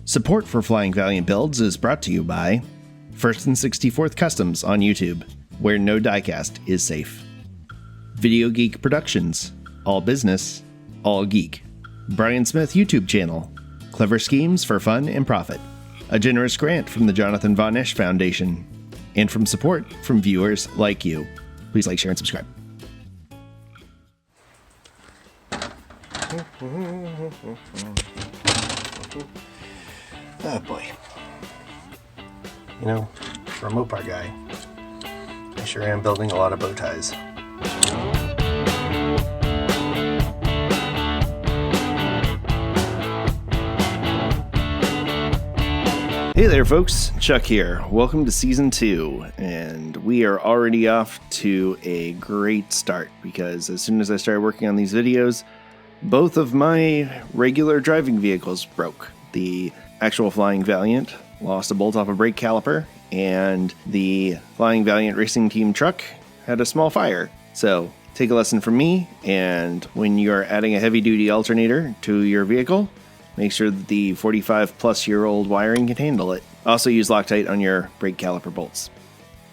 Support for Flying Valiant builds is brought to you by 1st and 64th Customs on YouTube, where no diecast is safe. Video Geek Productions, all business, all geek. Brian Smith YouTube channel, clever schemes for fun and profit. A generous grant from the Jonathan Vonesh Foundation, and from support from viewers like you. Please like, share, and subscribe. Oh boy. You know, for a Mopar guy, I sure am building a lot of bow ties. Hey there folks, Chuck here. Welcome to Season 2, and we are already off to a great start because as soon as I started working on these videos, both of my regular driving vehicles broke. The actual Flying Valiant lost a bolt off a brake caliper, and the Flying Valiant Racing Team truck had a small fire. So take a lesson from me, and when you're adding a heavy-duty alternator to your vehicle, make sure that the 45-plus-year-old wiring can handle it. Also use Loctite on your brake caliper bolts.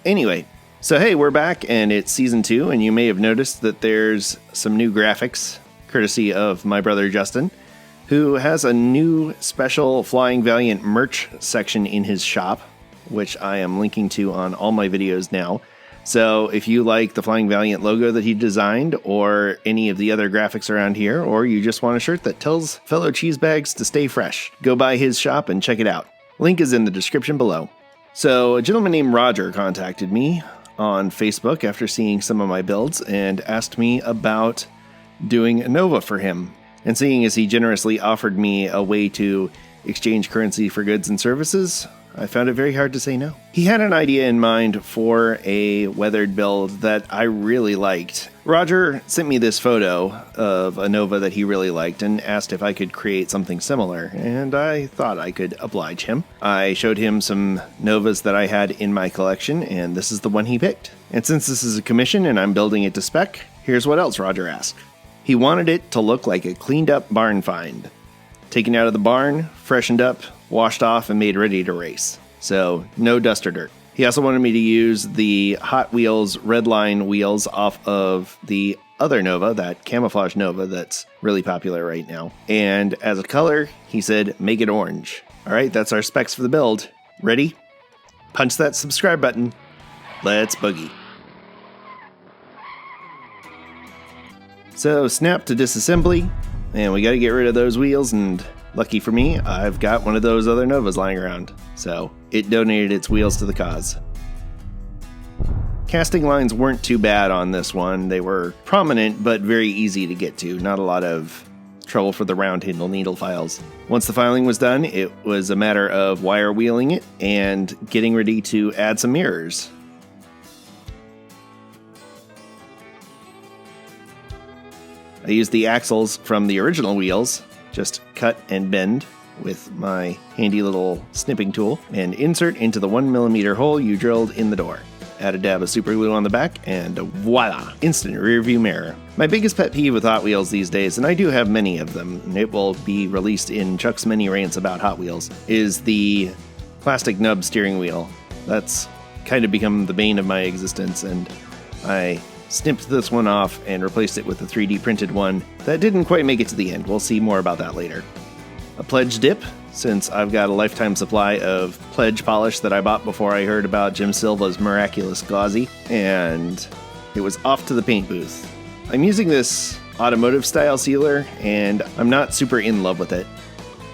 Anyway, so hey, we're back, and it's Season 2, and you may have noticed that there's some new graphics, courtesy of my brother Justin, who has a new special Flying Valiant merch section in his shop, which I am linking to on all my videos now. So if you like the Flying Valiant logo that he designed, or any of the other graphics around here, or you just want a shirt that tells fellow cheese bags to stay fresh, go by his shop and check it out. Link is in the description below. So a gentleman named Roger contacted me on Facebook after seeing some of my builds and asked me about doing a Nova for him. And seeing as he generously offered me a way to exchange currency for goods and services, I found it very hard to say no. He had an idea in mind for a weathered build that I really liked. Roger sent me this photo of a Nova that he really liked and asked if I could create something similar, and I thought I could oblige him. I showed him some Novas that I had in my collection, and this is the one he picked. And since this is a commission and I'm building it to spec, here's what else Roger asked. He wanted it to look like a cleaned up barn find. Taken out of the barn, freshened up, washed off, and made ready to race. So, no dust or dirt. He also wanted me to use the Hot Wheels Redline wheels off of the other Nova, that camouflage Nova that's really popular right now. And as a color, he said, make it orange. Alright, that's our specs for the build. Ready? Punch that subscribe button. Let's boogie. So, snap to disassembly, and we gotta get rid of those wheels, and lucky for me, I've got one of those other Novas lying around, so it donated its wheels to the cause. Casting lines weren't too bad on this one. They were prominent, but very easy to get to. Not a lot of trouble for the round handle needle files. Once the filing was done, it was a matter of wire wheeling it and getting ready to add some mirrors. I used the axles from the original wheels, just cut and bend with my handy little snipping tool, and insert into the 1mm hole you drilled in the door. Add a dab of super glue on the back, and voila, instant rear view mirror. My biggest pet peeve with Hot Wheels these days, and I do have many of them, and it will be released in Chuck's many rants about Hot Wheels, is the plastic nub steering wheel. That's kind of become the bane of my existence, and I snipped this one off and replaced it with a 3D printed one that didn't quite make it to the end. We'll see more about that later. A pledge dip, since I've got a lifetime supply of pledge polish that I bought before I heard about Jim Silva's miraculous Gauzy, and it was off to the paint booth. I'm using this automotive style sealer, and I'm not super in love with it.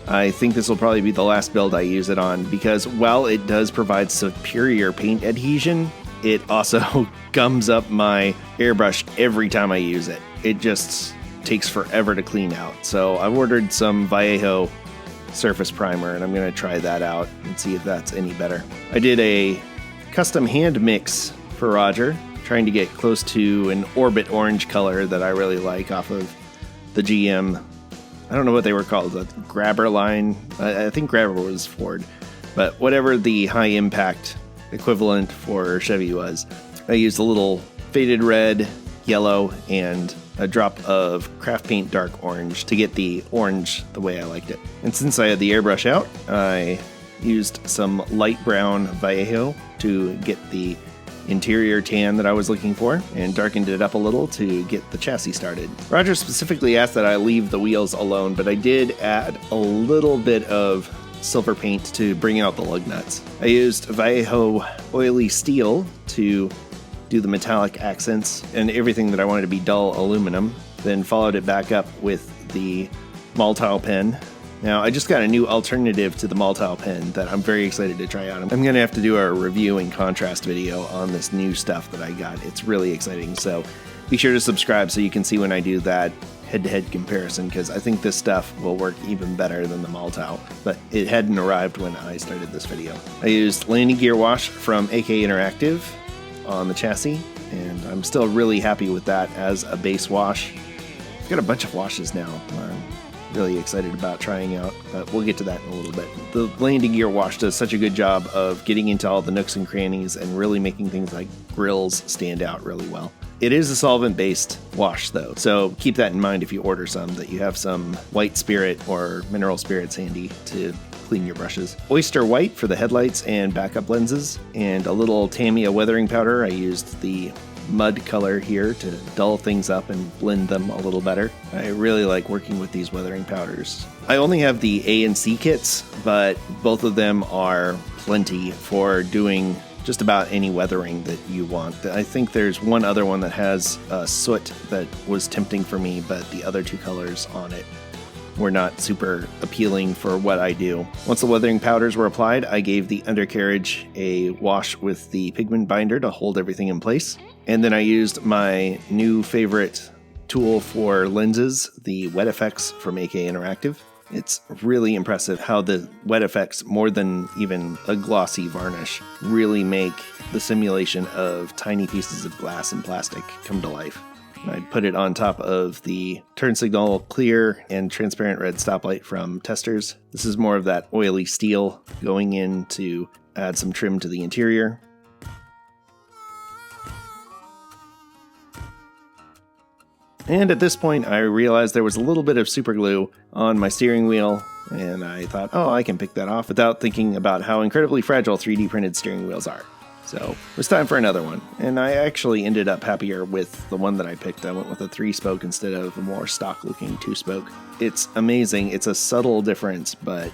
I think this will probably be the last build I use it on, because while it does provide superior paint adhesion, it also gums up my airbrush every time I use it. It just takes forever to clean out. So I've ordered some Vallejo surface primer, and I'm going to try that out and see if that's any better. I did a custom hand mix for Roger, trying to get close to an orbit orange color that I really like off of the GM. I don't know what they were called, the grabber line. I think grabber was Ford, but whatever the high impact equivalent for Chevy was. I used a little faded red, yellow, and a drop of craft paint dark orange to get the orange the way I liked it. And since I had the airbrush out, I used some light brown Vallejo to get the interior tan that I was looking for and darkened it up a little to get the chassis started. Roger specifically asked that I leave the wheels alone, but I did add a little bit of silver paint to bring out the lug nuts. I used Vallejo oily steel to do the metallic accents and everything that I wanted to be dull aluminum, then followed it back up with the Maltile pen. Now, I just got a new alternative to the Maltile pen that I'm very excited to try out. I'm going to have to do a review and contrast video on this new stuff that I got. It's really exciting, so be sure to subscribe so you can see when I do that head-to-head comparison, because I think this stuff will work even better than the Maltile, but it hadn't arrived when I started this video. I used landing gear wash from AK Interactive on the chassis, and I'm still really happy with that as a base wash. I've got a bunch of washes now. I'm really excited about trying out, but we'll get to that in a little bit. The landing gear wash does such a good job of getting into all the nooks and crannies and really making things like grills stand out really well. It is a solvent-based wash, though, so keep that in mind if you order some, that you have some white spirit or mineral spirits handy to clean your brushes. Oyster white for the headlights and backup lenses, and a little Tamiya weathering powder. I used the mud color here to dull things up and blend them a little better. I really like working with these weathering powders. I only have the A and C kits, but both of them are plenty for doing just about any weathering that you want. I think there's one other one that has soot that was tempting for me, but the other two colors on it were not super appealing for what I do. Once the weathering powders were applied, I gave the undercarriage a wash with the pigment binder to hold everything in place. And then I used my new favorite tool for lenses, the Wet Effects from AK Interactive. It's really impressive how the wet effects, more than even a glossy varnish, really make the simulation of tiny pieces of glass and plastic come to life. I put it on top of the turn signal clear and transparent red stoplight from Testers. This is more of that oily steel going in to add some trim to the interior. And at this point, I realized there was a little bit of super glue on my steering wheel, and I thought, oh, I can pick that off, without thinking about how incredibly fragile 3D printed steering wheels are. So it was time for another one, and I actually ended up happier with the one that I picked. I went with a 3-spoke instead of a more stock-looking 2-spoke. It's amazing. It's a subtle difference, but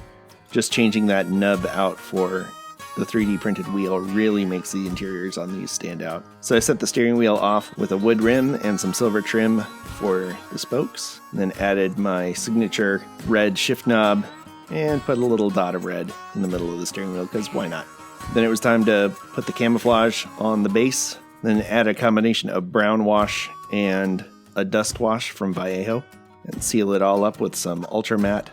just changing that nub out for the 3D printed wheel really makes the interiors on these stand out. So I set the steering wheel off with a wood rim and some silver trim for the spokes, and then added my signature red shift knob and put a little dot of red in the middle of the steering wheel, because why not? Then it was time to put the camouflage on the base, then add a combination of brown wash and a dust wash from Vallejo, and seal it all up with some ultra matte,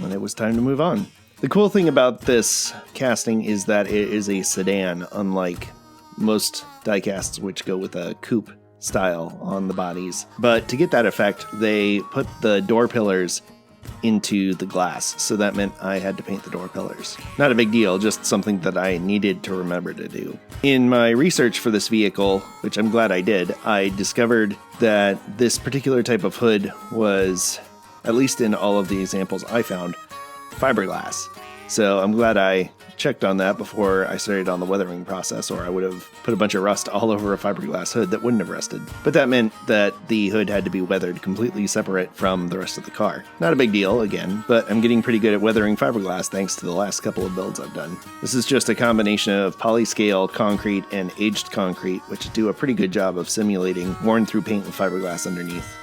and it was time to move on. The cool thing about this casting is that it is a sedan, unlike most diecasts which go with a coupe style on the bodies. But to get that effect, they put the door pillars into the glass, so that meant I had to paint the door pillars. Not a big deal, just something that I needed to remember to do. In my research for this vehicle, which I'm glad I did, I discovered that this particular type of hood was, at least in all of the examples I found, fiberglass. So I'm glad I checked on that before I started on the weathering process, or I would have put a bunch of rust all over a fiberglass hood that wouldn't have rusted. But that meant that the hood had to be weathered completely separate from the rest of the car. Not a big deal, again, but I'm getting pretty good at weathering fiberglass thanks to the last couple of builds I've done. This is just a combination of polyscale concrete and aged concrete, which do a pretty good job of simulating worn through paint with fiberglass underneath.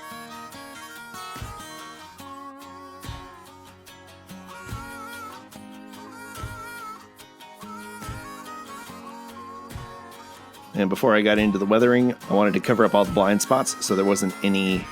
And before I got into the weathering, I wanted to cover up all the blind spots so there wasn't any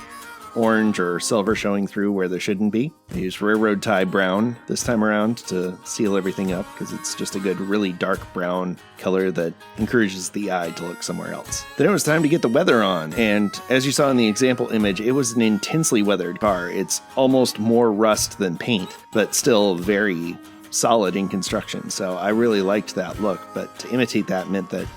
orange or silver showing through where there shouldn't be. I used railroad tie brown this time around to seal everything up, because it's just a good, really dark brown color that encourages the eye to look somewhere else. Then it was time to get the weather on, and as you saw in the example image, it was an intensely weathered car. It's almost more rust than paint, but still very solid in construction, so I really liked that look. But to imitate that meant that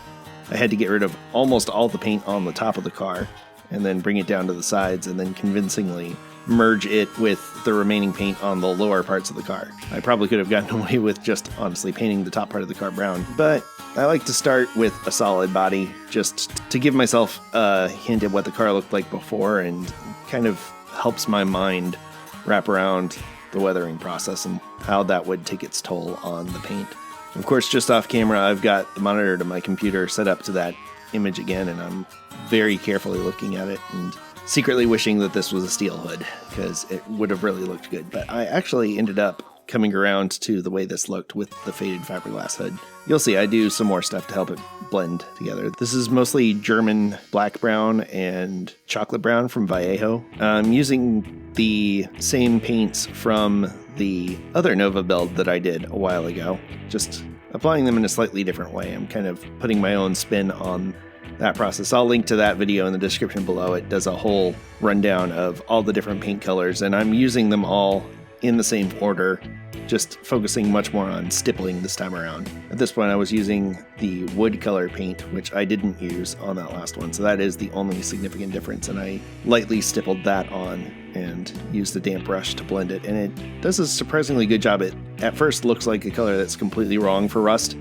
I had to get rid of almost all the paint on the top of the car and then bring it down to the sides and then convincingly merge it with the remaining paint on the lower parts of the car. I probably could have gotten away with just honestly painting the top part of the car brown, but I like to start with a solid body just to give myself a hint at what the car looked like before, and kind of helps my mind wrap around the weathering process and how that would take its toll on the paint. Of course, just off camera, I've got the monitor to my computer set up to that image again, and I'm very carefully looking at it and secretly wishing that this was a steel hood, because it would have really looked good. But I actually ended up coming around to the way this looked with the faded fiberglass hood. You'll see I do some more stuff to help it blend together. This is mostly German black brown and chocolate brown from Vallejo. I'm using the same paints from the other Nova build that I did a while ago, just applying them in a slightly different way. I'm kind of putting my own spin on that process. I'll link to that video in the description below. It does a whole rundown of all the different paint colors, and I'm using them all in the same order, just focusing much more on stippling this time around. At this point I was using the wood color paint, which I didn't use on that last one, so that is the only significant difference, and I lightly stippled that on and used the damp brush to blend it, and it does a surprisingly good job. It at first looks like a color that's completely wrong for rust,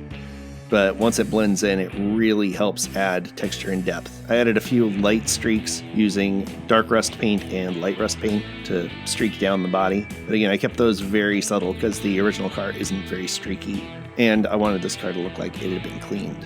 but once it blends in, it really helps add texture and depth. I added a few light streaks using dark rust paint and light rust paint to streak down the body. But again, I kept those very subtle because the original car isn't very streaky, and I wanted this car to look like it had been cleaned.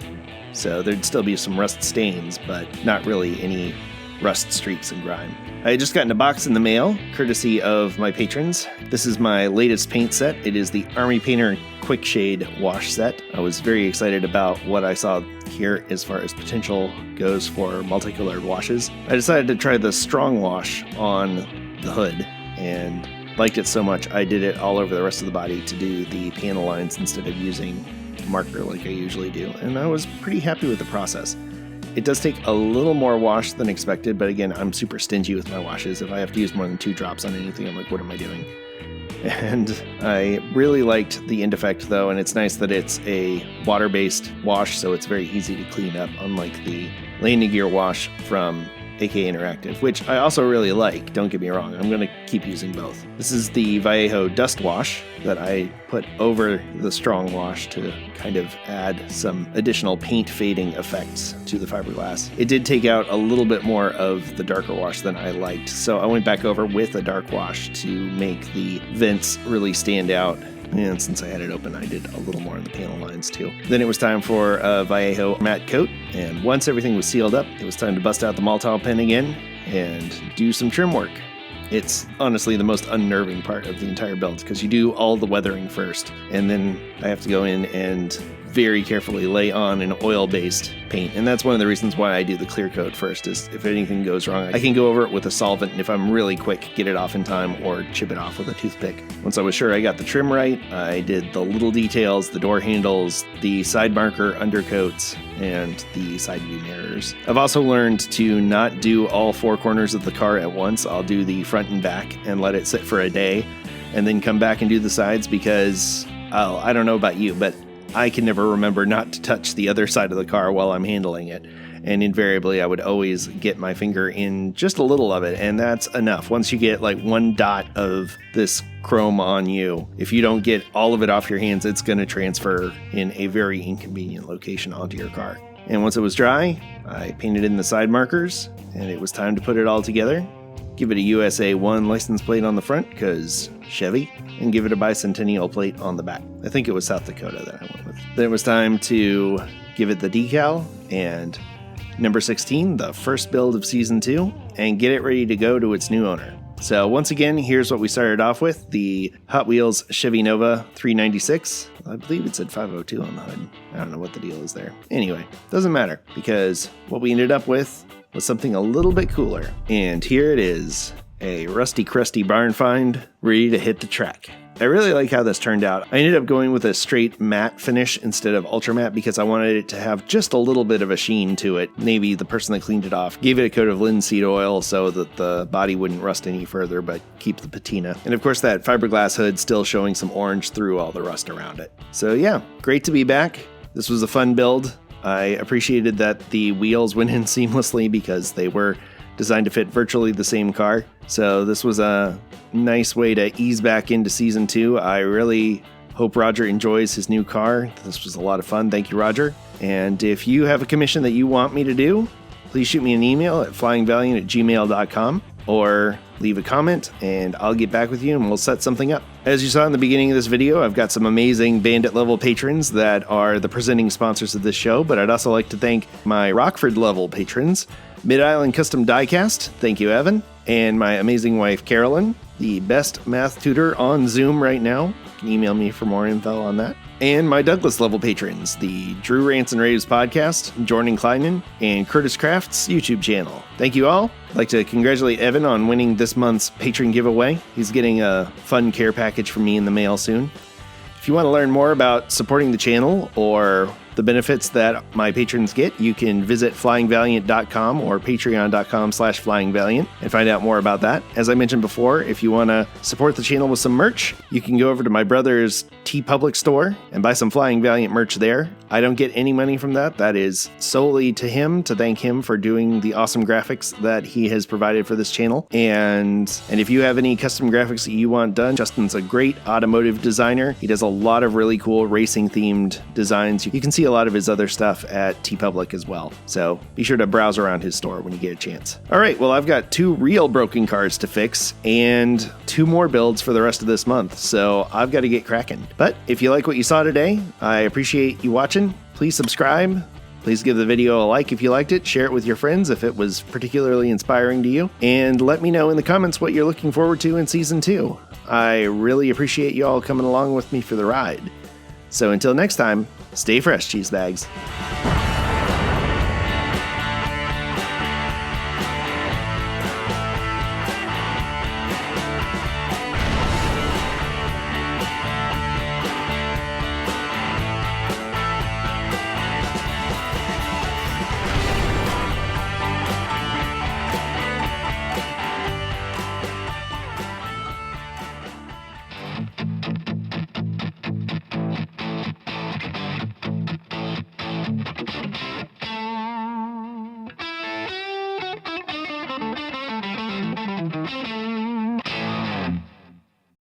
So there'd still be some rust stains, but not really any rust streaks and grime. I had just gotten a box in the mail, courtesy of my patrons. This is my latest paint set. It is the Army Painter Quick Shade Wash Set. I was very excited about what I saw here as far as potential goes for multicolored washes. I decided to try the strong wash on the hood, and liked it so much I did it all over the rest of the body to do the panel lines instead of using marker like I usually do, and I was pretty happy with the process. It does take a little more wash than expected, but again, I'm super stingy with my washes. If I have to use more than 2 drops on anything, I'm like, what am I doing? And I really liked the end effect though, and it's nice that it's a water-based wash, so it's very easy to clean up, unlike the landing gear wash from AK Interactive, which I also really like, don't get me wrong. I'm going to keep using both. This is the Vallejo Dust Wash that I put over the strong wash to kind of add some additional paint fading effects to the fiberglass. It did take out a little bit more of the darker wash than I liked, so I went back over with a dark wash to make the vents really stand out. And since I had it open, I did a little more on the panel lines too. Then it was time for a Vallejo matte coat, and once everything was sealed up, it was time to bust out the Maltol pen again and do some trim work. It's honestly the most unnerving part of the entire build, because you do all the weathering first, and then I have to go in and very carefully lay on an oil-based paint. And that's one of the reasons why I do the clear coat first, is if anything goes wrong, I can go over it with a solvent, and if I'm really quick, get it off in time or chip it off with a toothpick. Once I was sure I got the trim right, I did the little details, the door handles, the side marker undercoats, and the side view mirrors. I've also learned to not do all 4 corners of the car at once. I'll do the front and back and let it sit for a day, and then come back and do the sides, because I don't know about you, but I can never remember not to touch the other side of the car while I'm handling it. And invariably, I would always get my finger in just a little of it, and that's enough. Once you get like 1 dot of this chrome on you, if you don't get all of it off your hands, it's going to transfer in a very inconvenient location onto your car. And once it was dry, I painted in the side markers, and it was time to put it all together. Give it a USA 1 license plate on the front, because Chevy, and give it a bicentennial plate on the back. I think it was South Dakota that I went with. Then it was time to give it the decal, and number 16, the first build of Season 2, and get it ready to go to its new owner. So once again, here's what we started off with, the Hot Wheels Chevy Nova 396. I believe it said 502 on the hood. I don't know what the deal is there. Anyway, doesn't matter, because what we ended up with was something a little bit cooler. And here it is, a rusty crusty barn find ready to hit the track. I really like how this turned out. I ended up going with a straight matte finish instead of ultra matte because I wanted it to have just a little bit of a sheen to it. Maybe the person that cleaned it off gave it a coat of linseed oil so that the body wouldn't rust any further but keep the patina. And of course that fiberglass hood still showing some orange through all the rust around it. So yeah, great to be back. This was a fun build. I appreciated that the wheels went in seamlessly because they were designed to fit virtually the same car. So this was a nice way to ease back into Season 2. I really hope Roger enjoys his new car. This was a lot of fun. Thank you, Roger. And if you have a commission that you want me to do, please shoot me an email at flyingvaliant@gmail.com or leave a comment and I'll get back with you and we'll set something up. As you saw in the beginning of this video, I've got some amazing Bandit level patrons that are the presenting sponsors of this show, but I'd also like to thank my Rockford level patrons, Mid-Island Custom Diecast, thank you Evan, and my amazing wife Carolyn, the best math tutor on Zoom right now. You can email me for more info on that. And my Douglas level patrons, the Drew Rants and Raves podcast, Jordan Kleinhenn, and Curtis Craft's YouTube channel. Thank you all. I'd like to congratulate Evan on winning this month's patron giveaway. He's getting a fun care package from me in the mail soon. If you want to learn more about supporting the channel or the benefits that my patrons get, you can visit flyingvaliant.com or patreon.com/flyingvaliant and find out more about that. As I mentioned before, if you want to support the channel with some merch, you can go over to my brother's TeePublic store and buy some Flying Valiant merch there. I don't get any money from that. That is solely to him, to thank him for doing the awesome graphics that he has provided for this channel. And if you have any custom graphics that you want done, Justin's a great automotive designer. He does a lot of really cool racing themed designs. You can see a lot of his other stuff at TeePublic as well. So be sure to browse around his store when you get a chance. All right, well, I've got 2 real broken cars to fix and 2 more builds for the rest of this month. So I've got to get cracking. But if you like what you saw today, I appreciate you watching. Please subscribe. Please give the video a like if you liked it. Share it with your friends if it was particularly inspiring to you. And let me know in the comments what you're looking forward to in Season 2. I really appreciate you all coming along with me for the ride. So until next time, stay fresh, cheese bags.